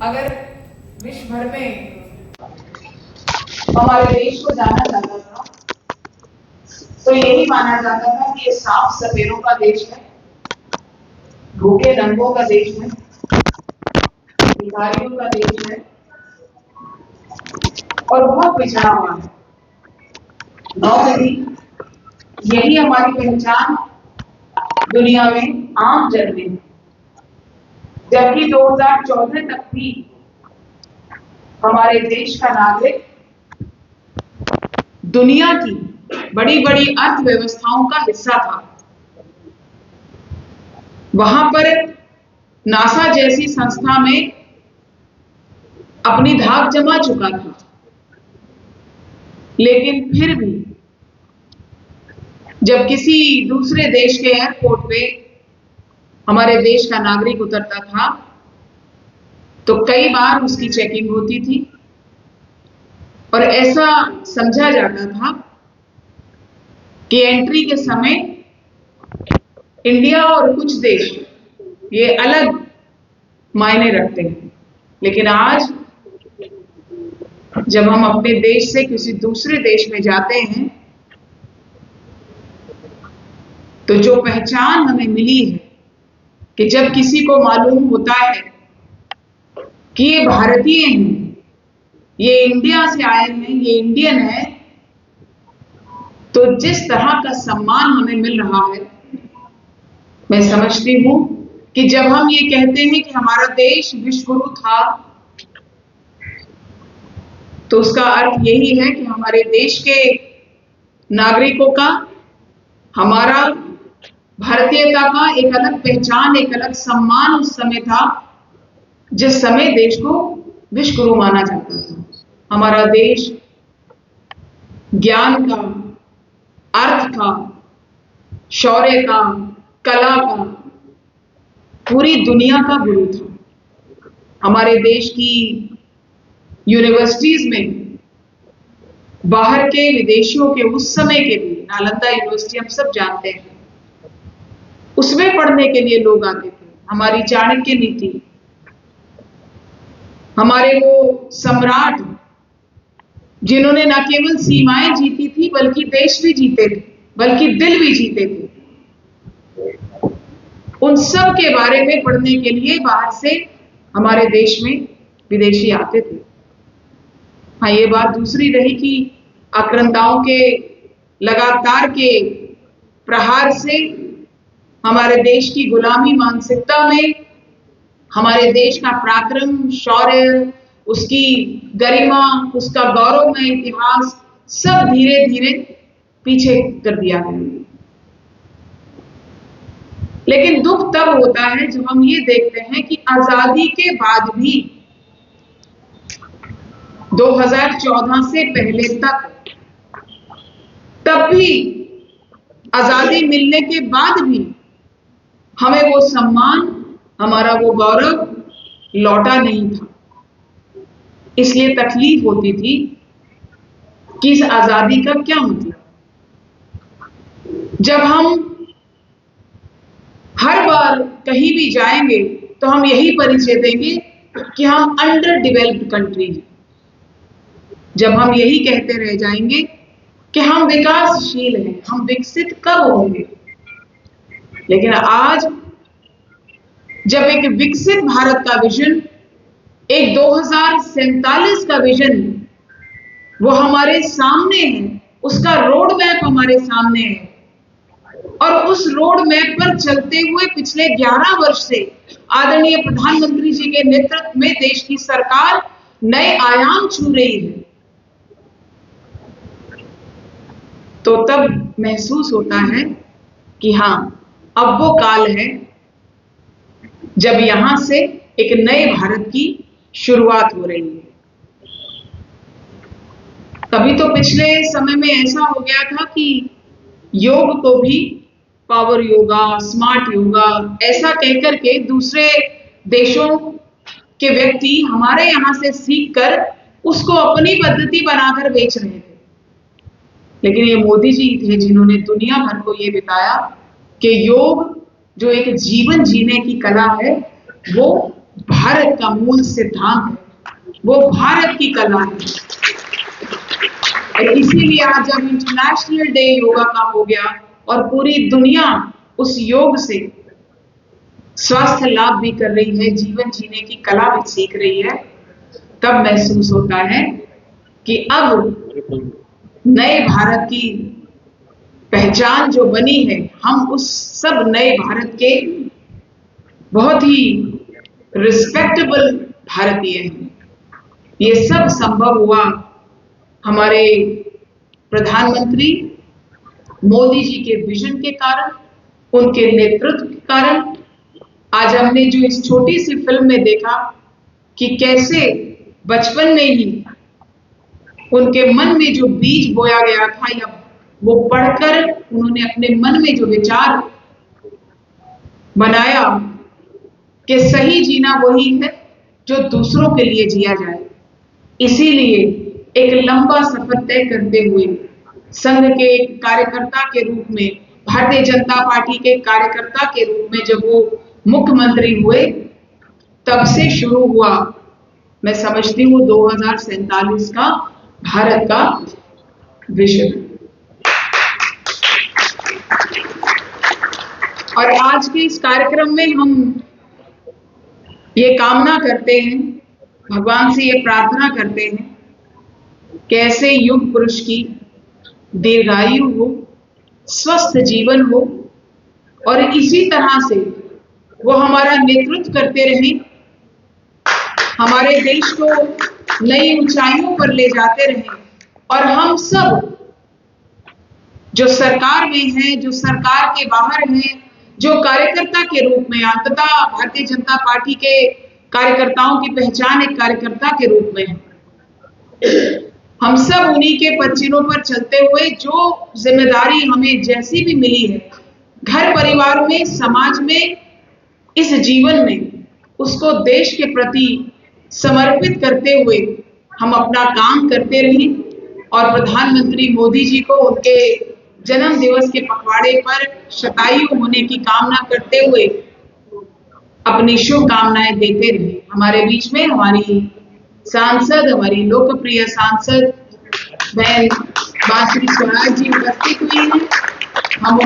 अगर विश्व भर में हमारे देश को जाना जाता था तो यही माना जाता था कि ये साफ सफेदों का देश है, भूखे नंगों का देश है, भिखारियों का देश है और बहुत पिछड़ा हुआ है। नौकरी यही हमारी पहचान दुनिया में आम जन में, जबकि 2014 तक भी हमारे देश का नागरिक दुनिया की बड़ी बड़ी अर्थव्यवस्थाओं का हिस्सा था। वहां पर नासा जैसी संस्था में अपनी धाक जमा चुका था, लेकिन फिर भी जब किसी दूसरे देश के एयरपोर्ट पे हमारे देश का नागरिक उतरता था तो कई बार उसकी चेकिंग होती थी और ऐसा समझा जाता था कि एंट्री के समय इंडिया और कुछ देश ये अलग मायने रखते हैं। लेकिन आज जब हम अपने देश से किसी दूसरे देश में जाते हैं तो जो पहचान हमें मिली है कि जब किसी को मालूम होता है कि ये भारतीय हैं, ये इंडिया से आए हैं, ये इंडियन है, तो जिस तरह का सम्मान हमें मिल रहा है, मैं समझती हूं कि जब हम ये कहते हैं कि हमारा देश विश्व गुरु था तो उसका अर्थ यही है कि हमारे देश के नागरिकों का, हमारा भारतीयता का एक अलग पहचान, एक अलग सम्मान उस समय था जिस समय देश को विश्व गुरु माना जाता था। हमारा देश ज्ञान का, अर्थ का, शौर्य का, कला का, पूरी दुनिया का गुरु था। हमारे देश की यूनिवर्सिटीज में बाहर के विदेशियों के उस समय के लिए, नालंदा यूनिवर्सिटी हम सब जानते हैं, उसमें पढ़ने के लिए लोग आते थे। हमारी चाणक्य नीति, हमारे वो सम्राट जिन्होंने न केवल सीमाएं जीती थी बल्कि देश भी जीते थे, बल्कि दिल भी जीते थे, उन सब के बारे में पढ़ने के लिए बाहर से हमारे देश में विदेशी आते थे। हाँ, ये बात दूसरी रही कि आक्रांताओं के लगातार के प्रहार से हमारे देश की गुलामी मानसिकता में हमारे देश का पराक्रम, शौर्य, उसकी गरिमा, उसका गौरवमय इतिहास सब धीरे धीरे पीछे कर दिया गया। लेकिन दुख तब होता है जब हम ये देखते हैं कि आजादी के बाद भी 2014 से पहले तक, तब भी आजादी मिलने के बाद भी हमें वो सम्मान, हमारा वो गौरव लौटा नहीं था। इसलिए तकलीफ होती थी कि इस आजादी का क्या मतलब। जब हम हर बार कहीं भी जाएंगे तो हम यही परिचय देंगे कि हम अंडर डेवलप्ड कंट्री हैं। जब हम यही कहते रह जाएंगे कि हम विकासशील हैं, हम विकसित कब होंगे। लेकिन आज जब एक विकसित भारत का विजन, एक 2047 का विजन वो हमारे सामने है, उसका रोड मैप हमारे सामने है और उस रोड मैप पर चलते हुए पिछले 11 वर्ष से आदरणीय प्रधानमंत्री जी के नेतृत्व में देश की सरकार नए आयाम छू रही है, तो तब महसूस होता है कि हाँ, अब वो काल है जब यहां से एक नए भारत की शुरुआत हो रही है। कभी तो पिछले समय में ऐसा हो गया था कि योग को भी पावर योगा, स्मार्ट योगा ऐसा कहकर के दूसरे देशों के व्यक्ति हमारे यहां से सीखकर उसको अपनी पद्धति बनाकर बेच रहे थे। लेकिन ये मोदी जी थे जिन्होंने दुनिया भर को ये बताया कि योग जो एक जीवन जीने की कला है वो भारत का मूल सिद्धांत है, वो भारत की कला है। और इसीलिए आज जब इंटरनेशनल डे योगा का हो गया और पूरी दुनिया उस योग से स्वास्थ्य लाभ भी कर रही है, जीवन जीने की कला भी सीख रही है, तब महसूस होता है कि अब नए भारत की पहचान जो बनी है, हम उस सब नए भारत के बहुत ही रिस्पेक्टेबल भारतीय हैं। ये सब संभव हुआ हमारे प्रधानमंत्री मोदी जी के विजन के कारण, उनके नेतृत्व के कारण। आज हमने जो इस छोटी सी फिल्म में देखा कि कैसे बचपन में ही उनके मन में जो बीज बोया गया था, या वो पढ़कर उन्होंने अपने मन में जो विचार बनाया कि सही जीना वही है जो दूसरों के लिए जिया जाए। इसीलिए एक लंबा सफर तय करते हुए संघ के कार्यकर्ता के रूप में, भारतीय जनता पार्टी के कार्यकर्ता के रूप में जब वो मुख्यमंत्री हुए, तब से शुरू हुआ, मैं समझती हूँ 2047 का भारत का विजन। और आज के इस कार्यक्रम में हम ये कामना करते हैं, भगवान से ये प्रार्थना करते हैं कि ऐसे युग पुरुष की दीर्घायु हो, स्वस्थ जीवन हो, और इसी तरह से वो हमारा नेतृत्व करते रहें, हमारे देश को नई ऊंचाइयों पर ले जाते रहें, और हम सब जो सरकार में हैं, जो सरकार के बाहर हैं, जो कार्यकर्ता के रूप में, अंततः भारतीय जनता पार्टी के कार्यकर्ताओं की पहचान एक कार्यकर्ता के रूप में है। हम सब उन्हीं के पदचिन्हों पर चलते हुए जो जिम्मेदारी हमें जैसी भी मिली है, घर परिवार में, समाज में, इस जीवन में, उसको देश के प्रति समर्पित करते हुए हम अपना काम करते रहें। और प्रधानमंत्री मोदी जी को उनके जन्म दिवस के पखवाड़े पर शतायु होने की कामना करते हुए अपनी शुभकामनाएं देते रहे। हमारे बीच में हमारी सांसद, हमारी लोकप्रिय सांसद बहन बांसुरी स्वराज जी उपस्थित हुई हैं। हम